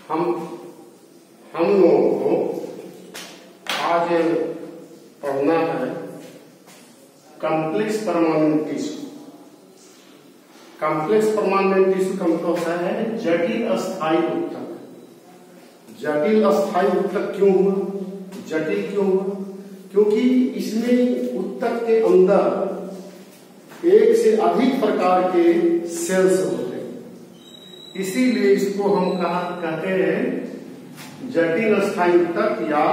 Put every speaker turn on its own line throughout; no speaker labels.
हम लोगों को आज पढ़ना है complex permanent tissue. Complex permanent tissue का मतलब होता है जटिल अस्थायी ऊतक। जटिल अस्थायी ऊतक क्यों हुआ? जटिल क्यों हुआ? क्योंकि इसमें ऊतक के अंदर एक से अधिक प्रकार के सेल्स होते हैं, इसीलिए इसको हम कहते हैं जटिल अस्थायी ऊतक या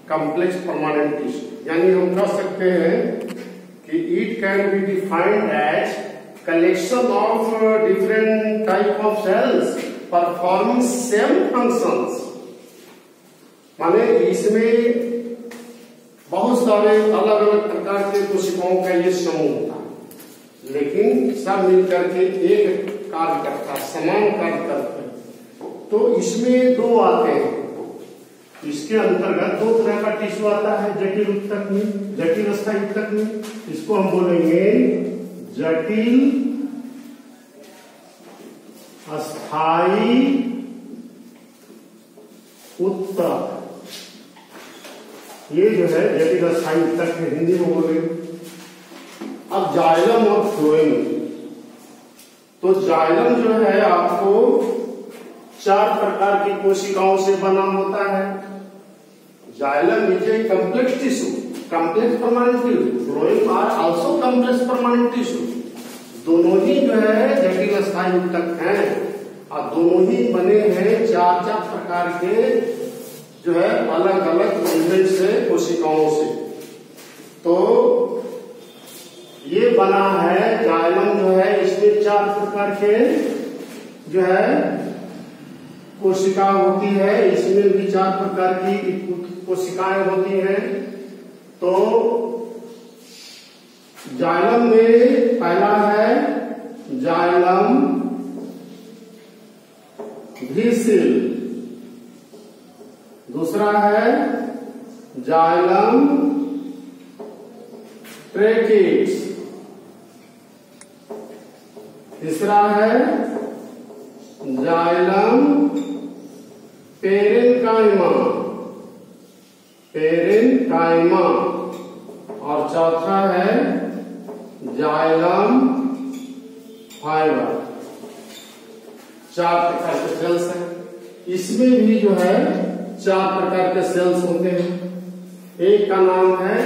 कॉम्प्लेक्स परमानेंट टिश्यू। यानी हम कह सकते हैं कि it can be defined as collection of different type of cells performing same functions. माने इसमें बहुत सारे अलग अलग प्रकार के कोशिकाओं का ये समूह होता है, लेकिन सब मिलकर के एक कार्य करता है, समान कार्य करते हैं। तो इसमें दो आते हैं, इसके अंतर्गत दो तरह का टिश्यू आता है जटिल ऊतक में, जटिल अस्थायी ऊतक में। इसको हम बोलेंगे जटिल अस्थायी ऊतक। ये जो है जटिल अस्थायी ऊतक है, हिंदी में बोलेंगे। अब जाइलम और फ्लोएम, तो जाइलम जो है आपको 4 प्रकार की कोशिकाओं से बना होता है। Xylem is a complex tissue, complex permanent tissue. Phloem are also complex permanent tissue. दोनों ही जो है जटिल अस्थायी ऊतक हैं और दोनों ही बने हैं 4 प्रकार के जो है अलग अलग एलिमेंट से, कोशिकाओं से। तो ये बना है जाइलम जो है, इसमें 4 प्रकार के जो है कोशिका होती है, इसमें भी 4 प्रकार की कोशिकाएं होती हैं। तो जाइलम में पहला है जाइलम व्हीसिल, दूसरा है जाइलम ट्रैकिस, तीसरा है जाइलम पेरेन्काइमा, पेरेन्काइमा, और चौथा है जाइलम फाइबर। 4 प्रकार के सेल्स हैं। इसमें भी जो है 4 प्रकार के सेल्स होते हैं। एक का नाम है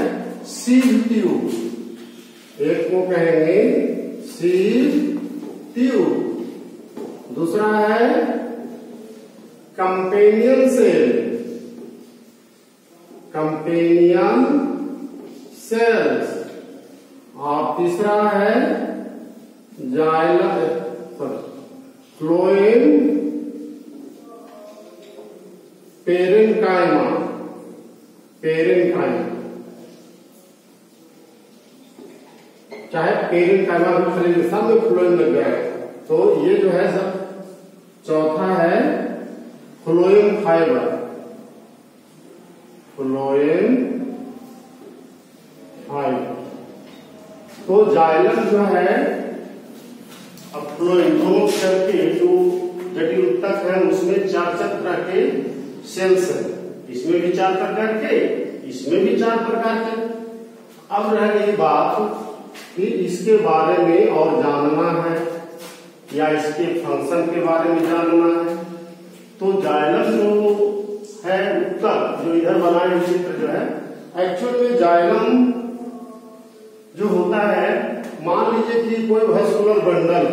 सीव ट्यूब, एक को कहेंगे सीव ट्यूब, दूसरा है कंपेनियन सेल, कंपेनियन सेल्स, और तीसरा है जाइलम फ्लोएम पेरेन्काइमा, पेरेन्काइमा, चाहे पेरेन्काइमा भी सब में फ्लोएम लग गया। तो ये जो है सब, चौथा है फ्लोएम फाइबर, फ्लोएम फाइबर। तो जाइलम जो है अब फ्लोएम दोनों करके जो जटिल ऊतक है उसमें 4 तरह के सेल्स है। इसमें भी 4 प्रकार के, इसमें भी 4 प्रकार के। अब रह गई बात कि इसके बारे में और जानना है या इसके फंक्शन के बारे में जानना है। तो जाइलम जो है ऊतक, जो इधर बना है चित्र जो है, एक्चुअल में जाइलम जो होता है, मान लीजिए कि कोई वैस्कुलर बंडल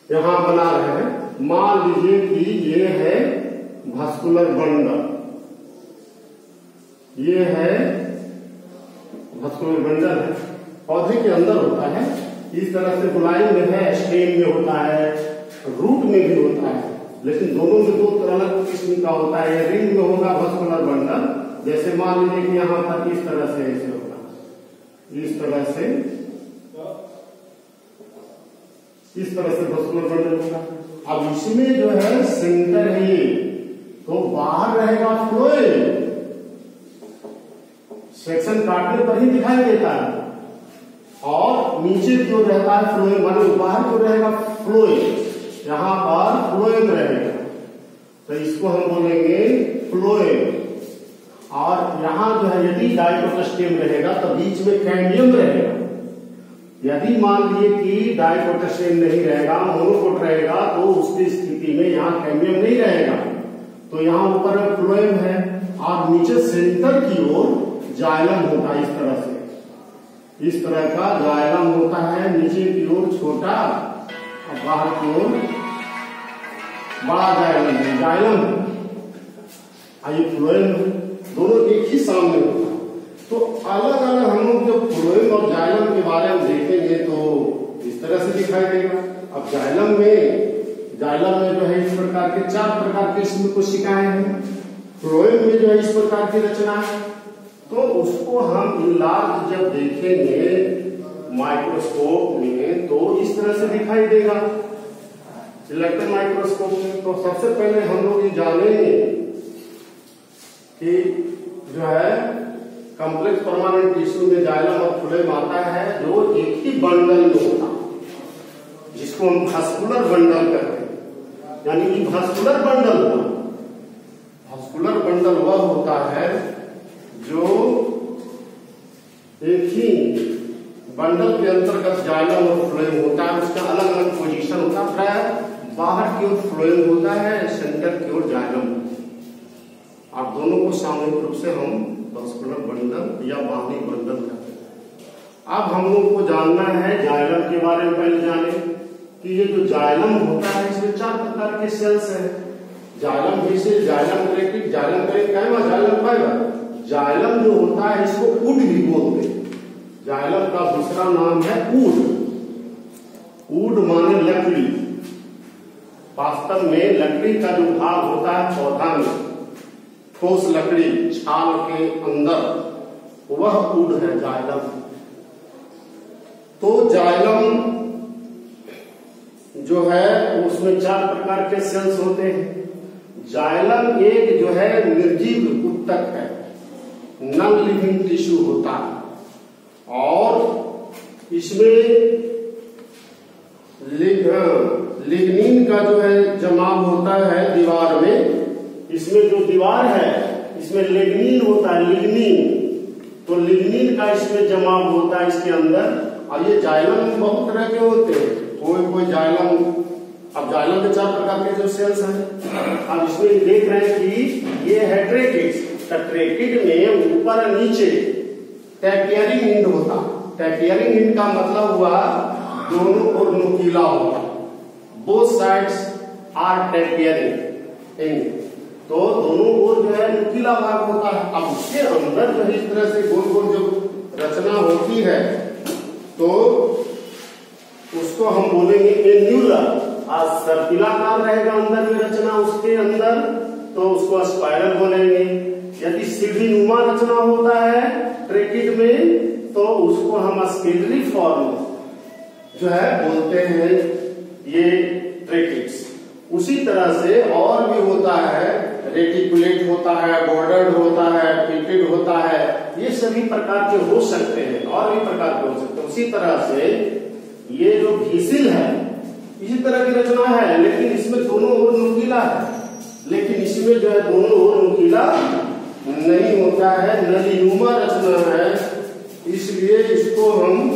यहां बना रहे हैं, मान लीजिए कि ये है वैस्कुलर बंडल, ये है वैस्कुलर बंडल है, पौधे के अंदर होता है। इस तरह से बुलाई में है, स्टेम में होता है, रूट में भी होता है, लेकिन दोनों में 2 अलग किस्म का होता है। रिंग में होगा वैस्कुलर बंडल, जैसे मान लीजिए कि यहां तक इस तरह से ऐसे होगा, इस तरह से, इस तरह से वैस्कुलर बंडल होगा। अब इसमें जो है सेंटर है ये, तो बाहर रहेगा फ्लोएम, सेक्शन काटने पर ही दिखाई देता है, और नीचे जो रहता है फ्लोएम, माने बाहर जो रहेगा फ्लोएम, यहाँ पर फ्लोएम रहेगा। तो इसको हम बोलेंगे फ्लोएम। और यहां जो है यदि डाइपोटेस्टियम रहेगा तो बीच में कैम्बियम रहेगा। यदि मान लिए कि डाइपोटेस्टियम नहीं रहेगा, मोनोकोट रहेगा, तो उसकी स्थिति में यहाँ कैम्बियम नहीं रहेगा। तो यहाँ ऊपर फ्लोएम है और नीचे सेंटर की ओर जाइलम होता है। इस तरह से, इस तरह का जाइलम होता है, नीचे की ओर छोटा और बाहर की ओर बड़ा जाइलम है। जाइलम ये फ्लोएम दोनों एक ही सामने होता है। तो अलग अलग हम लोग जब फ्लोएम और जाइलम के बारे में देखेंगे तो इस तरह से दिखाई देगा। अब जाइलम में जो है इस प्रकार के 4 प्रकार के इसमें कोशिकाएं हैं। फ्लोएम में जो है इस प्रकार की रचना है। तो उसको हम इनलार्ज जब देखेंगे माइक्रोस्कोप में तो इस तरह से दिखाई देगा इलेक्ट्रॉन माइक्रोस्कोप में। तो सबसे पहले हम लोग ये जानेंगे कि जो है कॉम्प्लेक्स परमानेंट टिश्यू में जाइलम और फ्लोएम आता है जो एक ही बंडल में होता है, जिसको हम भास्कुलर बंडल कहते हैं। यानी कि भास्कुलर बंडल वह होता है जो एक ही बंडल के अंतर्गत जाइलम और फ्लोएम होता है। उसका अलग अलग पोजीशन होता है। प्राय बाहर की ओर फ्लोएम होता है, सेंटर की ओर जाइलम। आप दोनों को सामूहिक रूप से हम भास्कुलर बंडल या बाहरी बंडल कहते हैं। अब हम लोग को जानना है जाइलम के बारे में। पहले जाने कि ये जो जाइलम होता है इसमें 4 प्रकार के सेल्स हैं। जाइलम जैसे xylem क्रेटिक, xylem क्रेटिक, xylem fibre. Xylem जो होता है इसको ऊड भी बोलते हैं। जाइलम का दूसरा नाम है ऊड। ऊड माने लकड़ी। वास्तव में लकड़ी का जो भाग होता है पौधा में, ठोस लकड़ी छाल के अंदर, वह ऊड है जाइलम। तो जाइलम जो है उसमें 4 प्रकार के सेल्स होते हैं। जाइलम एक जो है निर्जीव उत्तक है, नॉन लिविंग टिश्यू होता है। और इसमें लिग्निन का जो है जमाव होता है दीवार में। इसमें जो दीवार है इसमें लिग्निन होता है, तो लिग्निन का इसमें जमाव होता है इसके अंदर। और ये जाइलम बहुत तरह के होते हैं। कोई जाइलम, अब जाइलम के 4 प्रकार के जो सेल्स हैं। अब इसमें देख रहे हैं कि ये है ट्रेकिड्स। ट्रेकिड में ऊपर और नीचे टैपियरिंग इंड होता। टैपियरिंग इंड का मतलब हुआ दोनों ओर नुकीला होता। Both sides are tapering end. तो दोनों ओर जो है नुकीला भाग होता है। अब उसके अंदर जो इस तरह से गोल गोल जो रचना होती है तो उसको हम बोलेंगे एन्यूलर। आज सर्पिलाकार रहेगा अंदर में रचना उसके अंदर, तो उसको स्पाइरल बोलेंगे। यदि सीढ़ी नुमा रचना होता है ट्रेकिड में तो उसको हम स्केलरी फॉर्म जो है बोलते हैं ये ट्रेकिड्स। उसी तरह से और भी होता है, रेटिकुलेट होता है, बॉर्डर्ड होता है, पिल्टेड होता है। ये सभी प्रकार के हो सकते हैं, और भी प्रकार के हो सकते हैं। उसी तरह से ये जो भीसिल है इसी तरह की रचना है, लेकिन इसमें दोनों ओर नुकीला है। लेकिन इसमें जो है दोनों ओर नुकीला नहीं होता है, नलीनुमा रचना है। इसलिए इसको हम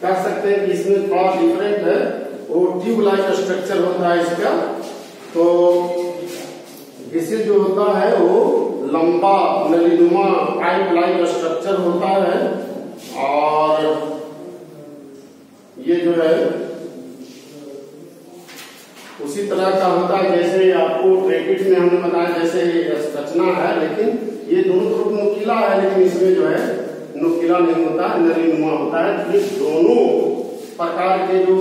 कह सकते हैं कि इसमें थोड़ा डिफरेंट है। वो ट्यूब लाइक स्ट्रक्चर होता है इसका। तो इसे जो होता है वो लंबा नलीनुमा पाइप लाइक स्ट्रक्चर होता है। और ये जो है उसी तरह का होता है जैसे आपको ट्रेकिड में हमने बताया जैसे रचना है, लेकिन ये दोनों तरफ नुकीला है, लेकिन इसमें जो है नुकीला नहीं होता है, नलीनुमा होता है। ये दोनों प्रकार के जो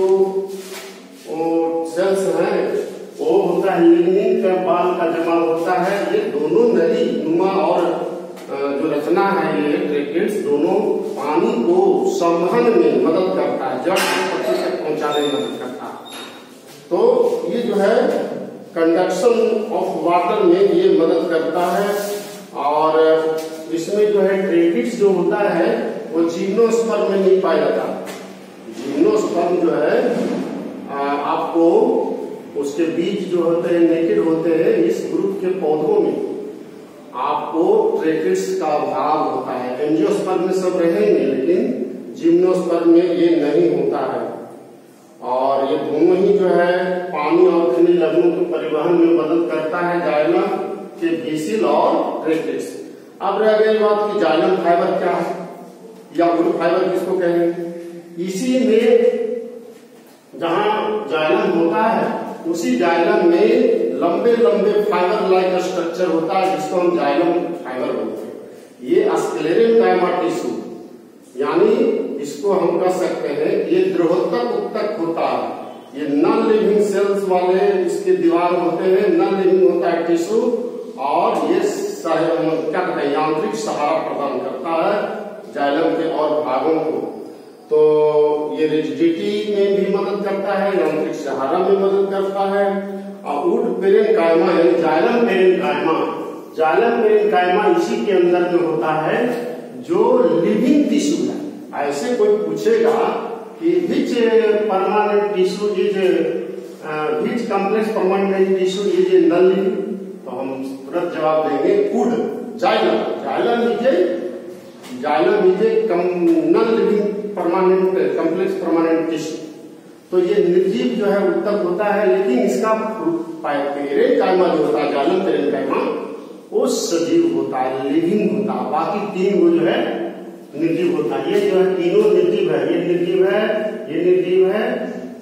सेल्स हैं वो होता है लिग्निन का बाल का जमा होता है। ये दोनों नलीनुमा और जो रचना है ये ट्रेकिड्स दोनों पानी को संवहन में मदद करता है, जड़ को पत्ती तक पहुंचाने में मदद करता है। तो ये जो है कंडक्शन ऑफ वाटर में ये मदद करता है। और इसमें जो है ट्रेकिड्स जो होता है वो जिम्नोस्पर्म में नहीं पाया जाता। जिम्नोस्पर्म जो है आपको उसके बीज जो होते हैं नेकेड होते हैं, इस ग्रुप के पौधों में आपको ट्रेकिड्स का अभाव होता है। एंजियोस्पर्म में सब रहेंगे, लेकिन जिम्नोस्पर्म में ये नहीं होता है। और ये दोनों ही जो है पानी और खनिज लवणों के परिवहन में मदद करता है, जाइलम के बेसिल और ट्रेकिड्स। अब रह गई बात कि जाइलम फाइबर क्या है या वुड फाइबर किसको कहेंगे। इसी में जहां जाइलम होता है उसी जाइलम में लंबे लंबे फाइबर लाइक स्ट्रक्चर होता है, जिसको हम जाइलम फाइबर बोलते हैं। ये स्क्लेरेनकाइमा टिश्यू, यानी इसको हम कह सकते हैं ये द्रवोत्तक उत्तक होता है। ये नॉन लिविंग सेल्स वाले इसके दीवार होते हैं, नॉन लिविंग होता है टिश्यू, और ये क्या कहते हैं यांत्रिक सहारा प्रदान करता है जाइलम के और भागों को। तो ये रिजिडिटी में भी मदद करता है, यांत्रिक सहारा में मदद करता है। और वुड पेरेन्काइमा यानी जाइलम पेरेन्काइमा, जाइलम पेरेन्काइमा इसी के अंदर में होता है जो लिविंग टिश्यू है। ऐसे कोई पूछेगा कि which permanent tissue is which complex permanent tissue is non living, तो हम तुरंत जवाब देंगे wood, xylem. Xylem is a non living permanent complex permanent tissue. तो ये निर्जीव जो है उत्तक होता है, लेकिन इसका पेरेन्काइमा जो होता है जाइलम पेरेन्काइमा वो सजीव होता है, लिविंग होता है। बाकी तीन वो जो है निर्जीव होता है। ये जो है तीनों निर्जीव है, ये निर्जीव है, ये निर्जीव है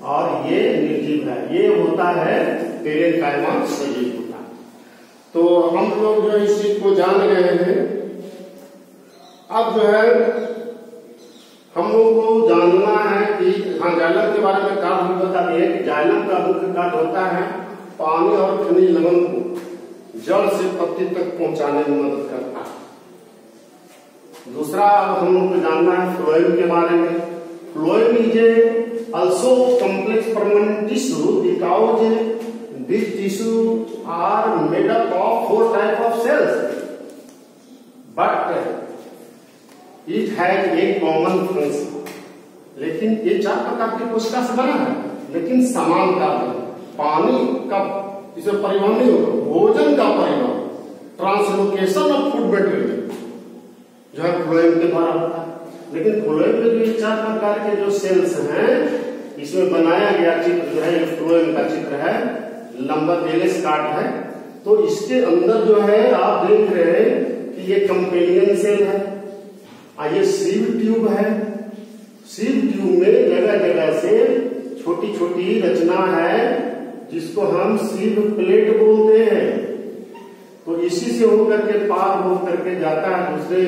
और ये निर्जीव है। ये होता है पेरेन्काइमा सजीव होता है। तो हम लोग जो इस चीज को जान गए हैं। अब जो है हम लोग को जानना है कि हाँ जाइलम के बारे में कार्य भी बता दिए कि जाइलम का मुख्य कार्य होता है पानी और खनिज लवण को जड़ से पत्ती तक पहुंचाने में मदद करता है। दूसरा हम लोग को जानना है फ्लोएम के बारे में। Phloem is also complex permanent tissue because these tissue are made up of 4 type of cells, but it has a common function. लेकिन ये 4 प्रकार की कोशिका से बना है, लेकिन समान कार्य। पानी का इसे परिवहन नहीं होगा, भोजन का परिवहन, ट्रांसलोकेशन ऑफ फूड मटेरियल जो है फ्लोएम के द्वारा होता है। लेकिन फ्लोएम में जो 4 प्रकार के जो सेल्स हैं, इसमें बनाया गया चित्र जो है ये फ्लोएम का चित्र है, लंबा तेलिस काट है। तो इसके अंदर जो है आप देख रहे हैं कि ये कंपेनियन सेल है, ये सीव ट्यूब है। सीव ट्यूब में जगह जगह से छोटी छोटी रचना है जिसको हम सीव प्लेट बोलते हैं। तो इसी से होकर के पार होकर के जाता है दूसरे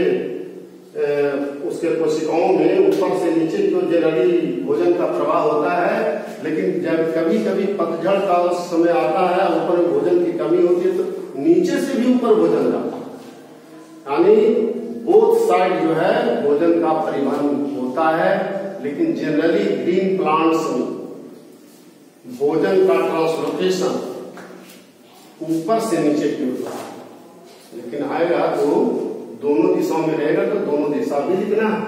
उसके कोशिकाओं में, ऊपर से नीचे जो जनरली भोजन का प्रवाह होता है। लेकिन जब कभी कभी पतझड़ का समय आता है, ऊपर में भोजन की कमी होती है, तो नीचे से भी ऊपर भोजन जाता है। यानी बोथ साइड जो है भोजन का परिवहन होता है। लेकिन जनरली ग्रीन प्लांट्स में भोजन का ट्रांसलोकेशन ऊपर से नीचे की होता है, लेकिन आएगा तो दोनों दिशाओं में रहेगा, तो दोनों दिशा भी लिखना है।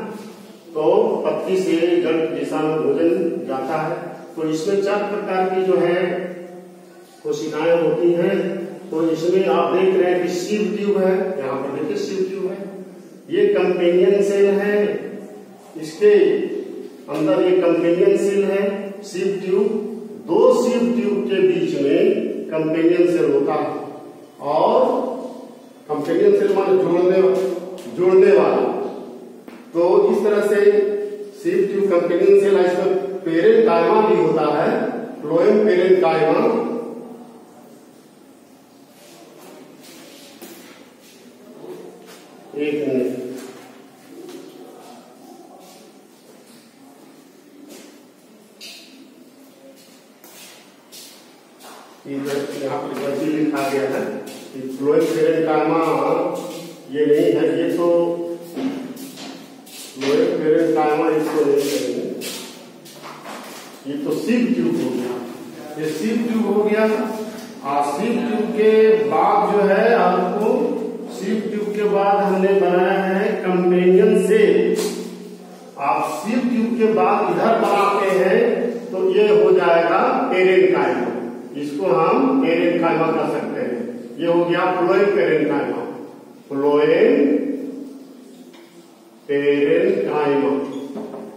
तो पत्ती से जड़ की दिशा में भोजन जाता है। तो इसमें 4 प्रकार की जो है कोशिकाएं होती हैं। तो इसमें आप देख रहे हैं कि सीव ट्यूब है, यहाँ पर देखिए सीव ट्यूब है, ये कंपेनियन सेल है, इसके अंदर ये कंपेनियन सेल है, सीव ट्यूब। 2 सीव ट्यूब के बीच में कंपेनियन सेल होता है, और कंपेनियन सेल माने जोड़ने वाला। तो इस तरह से सीव ट्यूब कंपेनियन सेल, इसमें पेरेन्काइमा भी होता है, फ्लोएम पेरेन्काइमा। एक मिनट, यहाँ पर गलती लिखा गया है कि फ्लोएम पेरेन्काइमा ये नहीं है, ये तो फ्लोएम पेरेन्काइमा इसको नहीं करेंगे, ये तो सीव ट्यूब हो गया, ये सीव ट्यूब हो गया। और सीव ट्यूब के बाद जो है आपको सीव ट्यूब के बाद हमने बनाया है कंपेनियन सेल। आप सीव ट्यूब के बाद इधर बनाते हैं तो ये हो जाएगा पेरेन्काइमा। इसको हम पेरेन्काइमा कर सकते हैं। ये हो गया फ्लोएम पेरेन्काइमा, फ्लोएम पेरेन्काइमा,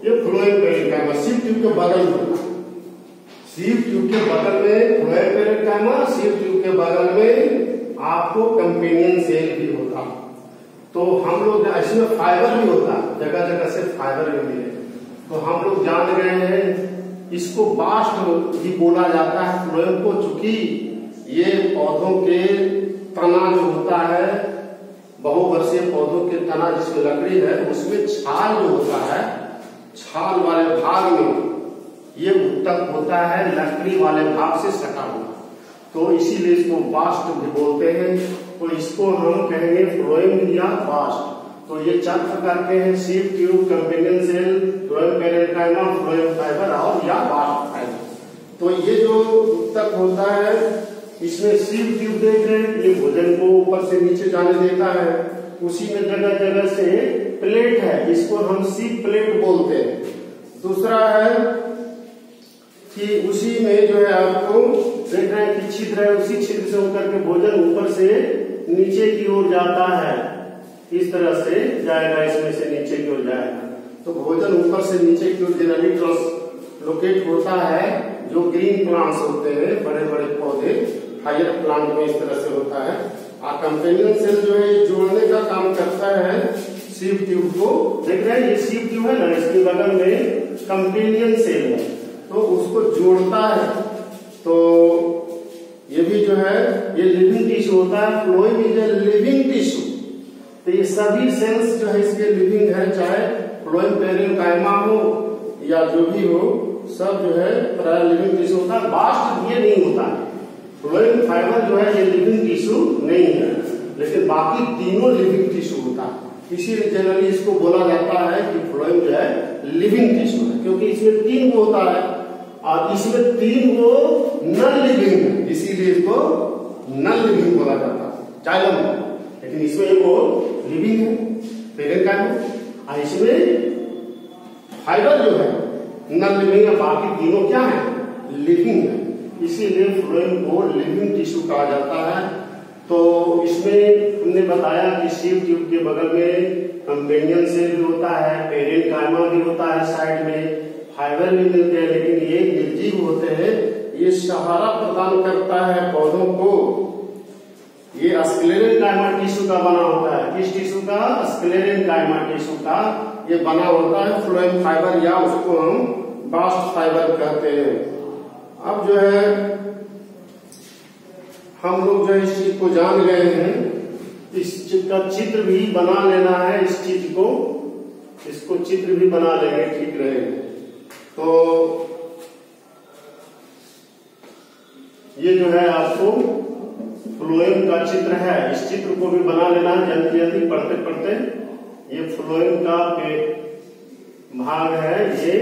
ये फ्लोएम पेरेन्काइमा सीव ट्यूब के बगल में, सीव ट्यूब के बगल में फ्लोएम पेरेन्काइमा, सीव ट्यूब के बगल में आपको कंपेनियन सेल भी होता। तो हम लोग इसमें फाइबर भी होता है, जगह जगह से फाइबर भी मिले, तो हम लोग जान गए हैं इसको बास्ट भी बोला जाता है फ्लोएम को, चूंकि ये पौधों के तना जो होता है, बहुवर्षीय पौधों के तना जिसमें लकड़ी है उसमें छाल जो होता है, छाल वाले भाग में ये उत्तक होता है लकड़ी वाले भाग से सटा हुआ, तो इसीलिए इसको बास्ट भी बोलते हैं। तो इसको हम कहेंगे फ्लोएम या बास्ट। तो ये 4 प्रकार के हैं, sieve tube, companion cell, phloem parenchyma, phloem fibre और या बास्ट फाइबर। तो ये जो उत्तक होता है इसमें सीव ट्यूब देख रहे हैं, ये भोजन को ऊपर से नीचे जाने देता है, उसी में जगह जगह से प्लेट है, इसको हम सीव प्लेट बोलते हैं। दूसरा है कि उसी में जो है आपको देख रहे हैं कि छिद्र है, उसी छिद्र से होकर के भोजन ऊपर से नीचे की ओर जाता है, इस तरह से जाएगा, इसमें से नीचे की ओर जाएगा। तो भोजन ऊपर से नीचे की ओर जनरली ट्रांसलोकेट होता है, जो ग्रीन प्लांट्स होते हैं, बड़े बड़े पौधे हायर प्लांट में इस तरह से होता है। और कंपेनियन सेल जो है जोड़ने का काम करता है सीव ट्यूब को, देख रहे हैं ये सीव ट्यूब है ना, इसके बगल में कंपेनियन सेल है, तो उसको जोड़ता है। तो ये भी जो है ये लिविंग टिश्यू होता है, phloem is a living tissue. तो ये सभी सेल्स जो है इसके लिविंग है, चाहे फ्लोएम पेरेन्काइमा हो या जो भी हो, सब जो है प्राय लिविंग टिश्यू होता है। बास्ट ये नहीं होता है, फ्लोएम फाइबर जो है ये लिविंग टिश्यू नहीं है, लेकिन बाकी तीनों लिविंग टिश्यू होता है। इसीलिए जनरली इसको बोला जाता है कि फ्लोएम जो है लिविंग टिश्यू है, क्योंकि इसमें 3 गो होता है और इसमें 3 गो नॉन लिविंग है, इसीलिए इसको नॉन लिविंग बोला जाता है, जाइलम। लेकिन इसमें एक वो लिविंग है पेरेन्काइमा, और इसमें फाइबर जो है नॉन लिविंग है, बाकी तीनों क्या है लिविंग है, इसीलिए फ्लोएम को लिविंग टिश्यू कहा जाता है। तो इसमें हमने बताया कि सीव ट्यूब के बगल में कंपेनियन सेल भी होता है, पेरेन्काइमा भी होता है, साइड में फाइबर भी मिलते हैं, लेकिन ये निर्जीव होते हैं, ये सहारा प्रदान करता है पौधों को। ये स्क्लेरेन्काइमा टिश्यू का बना होता है, किस टिश्यू का? स्क्लेरेन्काइमा टिश्यू का ये बना होता है फ्लोएम फाइबर, या उसको हम बास्ट फाइबर कहते हैं। अब जो है हम लोग जो इस चीज को जान गए हैं, इस चीज का चित्र भी बना लेना है, इस चीज को, इसको चित्र भी बना लेंगे, ठीक रहेगा। तो ये जो है आपको फ्लोएम का चित्र है, इस चित्र को भी बना लेना है जल्दी जल्दी पढ़ते पढ़ते। ये फ्लोएम का भाग है, ये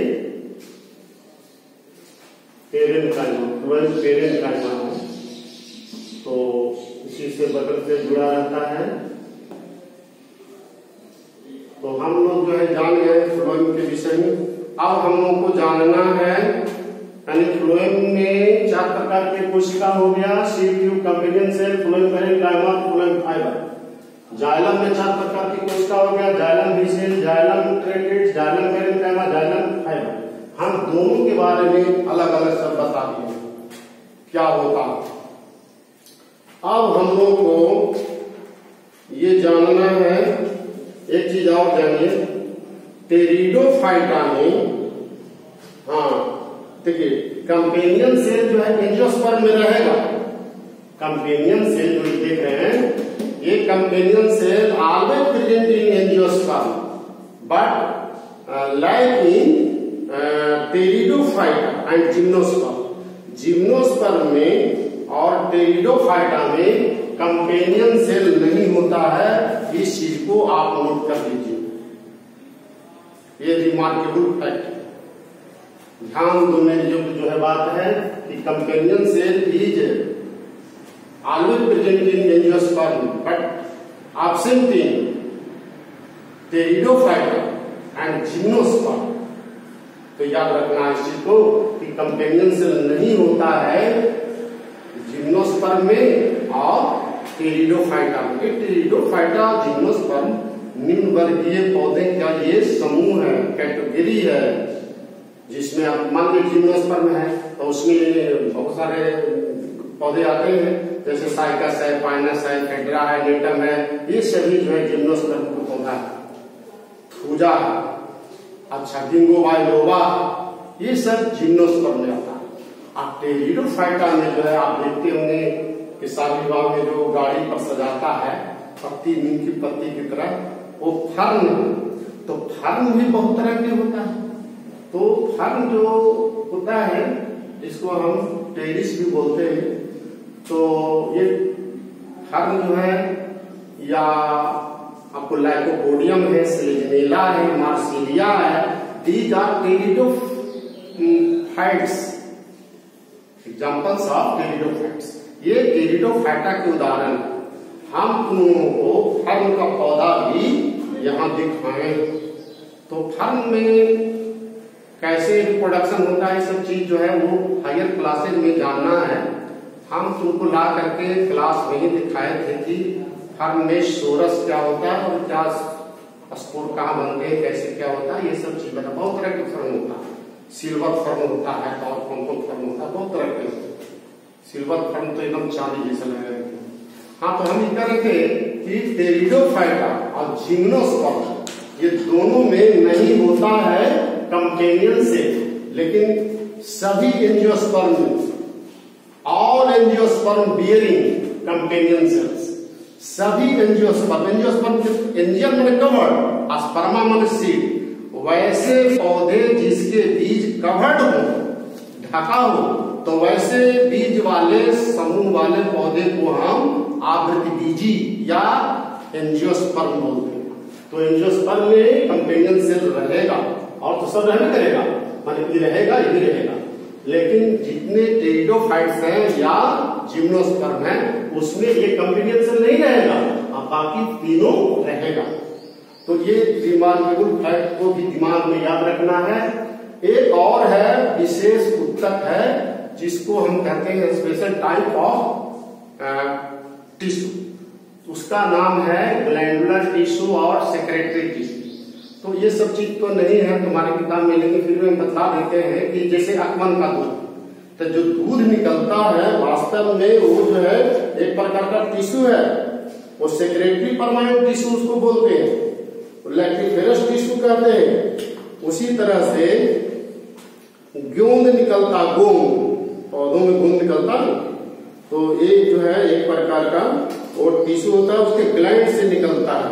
पेरेन्काइमा, फ्लोएम पेरेन्काइमा है, तो इसी से बगल से जुड़ा रहता है। तो हम लोग जो है जान गए फ्लोएम के विषय में। अब हम लोग को जानना है, यानी फ्लोएम में 4 प्रकार के कोशिका हो गया, sieve tube, companion cell, phloem parenchyma, phloem fibre. Xylem में 4 प्रकार की कोशिका हो गया, xylem vessel, xylem tracheid, xylem parenchyma, xylem fibre. हम दोनों के बारे में अलग अलग सब बता दिए क्या होता है। अब हम लोग को ये जानना है, एक चीज और जानिए, टेरिडोफाइटा में, हाँ देखिए, कंपेनियन सेल जो है एंजियोस्पर्म में रहेगा। कंपेनियन सेल जो देख रहे हैं, ये companion cell always present in angiosperm, but like in pteridophyta and gymnosperm. Gymnosperm में और टेरिडोफाइटा में कंपेनियन सेल नहीं होता है, इस चीज को आप नोट कर लीजिए, ये रिमार्केबल फैक्ट है, ध्यान देने योग्य जो है बात है कि companion cell is always present in angiosperm but absent in pteridophyta and gymnosperm. तो याद रखना इस चीज को कि कंपेनियन सेल नहीं होता है जिम्नोस्पर्म में और टेरिडोफाइटा में। टेरिडोफाइटा, जिम्नोस्पर्म निम्न वर्गीय पौधे का ये समूह है, कैटेगरी है, जिसमें आप मान लीजिए जिम्नोस्पर्म है तो उसमें बहुत सारे पौधे आते हैं, जैसे साइकस है, पाइनस है, फेड्रा है, नेटम है, ये सभी जो है जिम्नोस्पर्म का पौधा है। थूजा है, अच्छा गिंगो बाइलोबा, ये सब जिम्नोस्पर्म में आता है। अब टेरिडोफाइटा में जो है आप देखते होंगे कि शादी विवाह में जो गाड़ी पर सजाता है पत्ती, नीम की पत्ती की तरह, वो फर्न। तो फर्न भी बहुत तरह के होता है। तो फर्न जो होता है जिसको हम टेरिस भी बोलते हैं, तो ये फर्न जो है या आपको लाइकोपोडियम है, सिलेजनेला है, मार्सिलिया है, these are pteridophytes, examples of pteridophytes. ये टेरिडोफाइटा के उदाहरण। हम उन लोगों को फर्न का पौधा भी यहाँ दिखाएं। तो फर्न में कैसे रिप्रोडक्शन होता है, सब चीज जो है वो हायर क्लासेज में जानना है। हम तुमको ला करके क्लास में ही दिखाए थे कि फर्न में सोरस क्या होता है और क्या स्पोर कहाँ बनते हैं, कैसे क्या होता है, ये सब चीज बता। बहुत तरह के फर्न होता है, सिल्वर फर्न होता है और कौन फर्न होता है, बहुत तरह के होते हैं। सिल्वर फर्न तो एकदम चांदी जैसा लग रहा है। हाँ, तो हम ये कह रहे थे कि टेरिडोफाइटा और जिम्नोस्पर्म ये दोनों में नहीं होता है कंपेनियन से, लेकिन सभी एंजियोस्पर्म में, all angiosperm bearing companion cells, सभी एंजियोस्पर्म, एंजियल माने कवर्ड, स्पर्मा माने सीड, वैसे पौधे जिसके बीज कवर्ड हो, ढका हो, तो वैसे बीज वाले समूह वाले पौधे को हम आवृतबीजी या एंजियोस्पर्म बोलते हैं। तो एंजियोस्पर्म में कंपेनियन सेल रहेगा और तो सब रहने करेगा, माने ये रहेगा, ये भी रहेगा। लेकिन जितने टेरिडोफाइट्स हैं या जिम्नोस्पर्म हैं उसमें ये कंपेनियन सेल नहीं रहेगा और बाकी तीनों रहेगा। तो ये रिमार्केबल फैक्ट को भी दिमाग में याद रखना है। एक और है, विशेष उत्तक है जिसको हम कहते हैं स्पेशल टाइप ऑफ टिश्यू, उसका नाम है ग्लैंडुलर टिश्यू और सेक्रेटरी टिश्यू। तो ये सब चीज तो नहीं है तुम्हारी किताब में, लेकिन फिर भी हम बता देते हैं कि जैसे अकमन का दूध, तो जो दूध निकलता है वास्तव में वो जो है एक प्रकार का टिश्यू है, वो सेक्रेटरी परमानेंट टिश्यू उसको बोलते हैं, लैक्टिफेरस टिश्यू कहते हैं। उसी तरह से गोंद निकलता, गोंद पौधों में गोंद निकलता है, तो एक जो है एक प्रकार का वो टिश्यू होता है, उसके ग्लैंड से निकलता है।